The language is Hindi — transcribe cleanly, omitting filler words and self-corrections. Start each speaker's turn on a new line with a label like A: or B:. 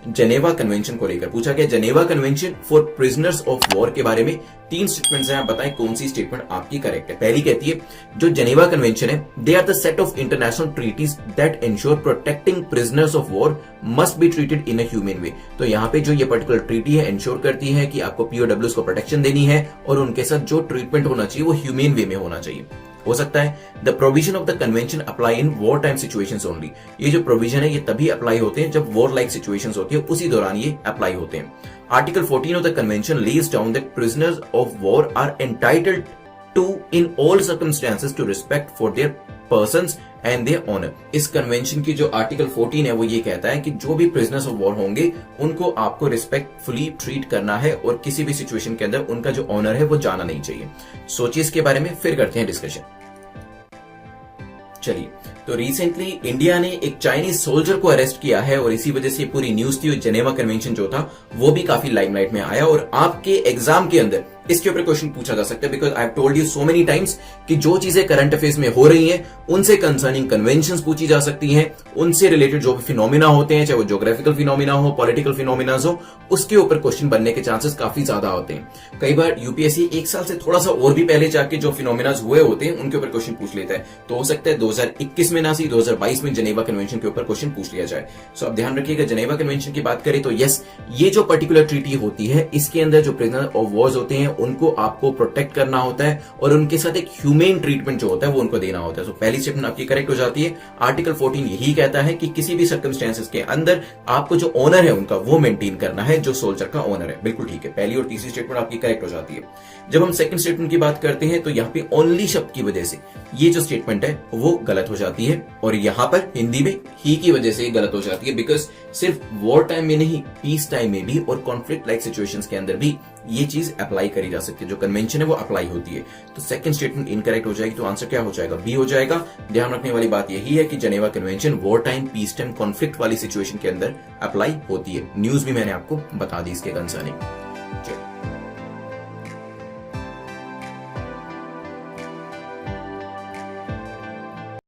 A: जेनेवा कन्वेंशन को लेकर पूछा गया। Geneva convention for prisoners of war के बारे में 3 स्टेटमेंट्स हैं, आप बताएं कौन सी स्टेटमेंट आपकी करेक्ट है। पहली कहती है जो जेनेवा कन्वेंशन है, they are the set of international treaties that ensure protecting prisoners of war must be treated in a human way. तो यहाँ पे जो ये पर्टिकुलर ट्रीटी है इंश्योर करती है कि आपको पीओडब्ल्यूज को प्रोटेक्शन देनी है और उनके साथ जो ट्रीटमेंट होना चाहिए वो ह्यूमन वे में होना चाहिए। हो सकता है the provision of the convention apply in war time situations only. ये जो प्रोविजन है ये तभी अप्लाई होते हैं जब वॉर लाइक सिचुएशंस होती है, उसी दौरान ये अप्लाई होते हैं। Article 14 of the convention lays down that prisoners of war are entitled to in all circumstances to respect for their persons and their honour. इस कन्वेंशन की जो आर्टिकल 14 है वो ये कहता है कि जो भी प्रिजनर्स ऑफ वॉर होंगे उनको आपको रिस्पेक्टफुली ट्रीट करना है और किसी भी सिचुएशन के अंदर उनका जो ऑनर है वो जाना नहीं चाहिए। सोचिए इसके बारे में, फिर करते हैं डिस्कशन। चलिए, तो रिसेंटली इंडिया ने एक चाइनीज सोल्जर को अरेस्ट किया है और इसी वजह से पूरी न्यूज थी। जेनेवा कन्वेंशन जो था वो भी काफी लाइमलाइट में आया और आपके एग्जाम के अंदर इसके ऊपर क्वेश्चन पूछा जा सकता है। Because I have told you so many times कि जो चीजें करंट अफेयर्स में हो रही हैं उनसे कंसर्निंग कन्वेंशंस पूछी जा सकती हैं, उनसे रिलेटेड जो भी फिनोमिना होते हैं, चाहे वो ज्योग्राफिकल फिनोमिना हो, पॉलिटिकल फिनोमिना हो, उसके ऊपर क्वेश्चन बनने के चांसेस काफी ज्यादा होते हैं। कई बार यूपीएससी एक साल से थोड़ा सा और भी पहले जाके जो फिनोमिना हुए होते हैं उनके ऊपर क्वेश्चन पूछ लेता है। तो हो सकता है 2021 में ना सी 2022 में जेनेवा कन्वेंशन के ऊपर क्वेश्चन पूछ लिया जाए। सो अब ध्यान रखिएगा, जेनेवा कन्वेंशन की बात करें तो यस, ये जो पर्टिकुलर ट्रीटी होती है इसके अंदर जो प्रिजनर ऑफ वॉर्स होते हैं उनको आपको प्रोटेक्ट करना होता है और उनके साथ एक ह्यूमेन ट्रीटमेंट जो होता है वो उनको देना होता है। तो पहली स्टेटमेंट आपकी करेक्ट हो जाती है। आर्टिकल 14 यही कहता है कि किसी भी सर्कमस्टेंसेस के अंदर आपको जो ओनर है उनका वो मेंटेन करना है, जो सोल्जर का ओनर है। बिल्कुल ठीक है, पहली और तीसरी स्टेटमेंट आपकी करेक्ट हो जाती है। जब हम सेकंड स्टेटमेंट की बात करते हैं तो यहाँ पे ओनली शब्द की वजह से ये जो स्टेटमेंट है वो गलत हो जाती है और यहाँ पर हिंदी में ही की वजह से गलत हो जाती है। बिकॉज सिर्फ वॉर टाइम में नहीं, पीस टाइम में भी और कॉन्फ्लिक्ट लाइक सिचुएशंस के अंदर भी ये चीज अप्लाई करी जा सकती है। जो कन्वेंशन है वो अप्लाई होती है। तो सेकंड स्टेटमेंट इनकरेक्ट हो जाएगी। तो आंसर क्या हो जाएगा? बी हो जाएगा। ध्यान रखने वाली बात यही है कि Geneva convention war time, peace time, conflict वाली सिचुएशन के अंदर अप्लाई होती है। न्यूज भी मैंने आपको बता दी इसके कंसर्निंग।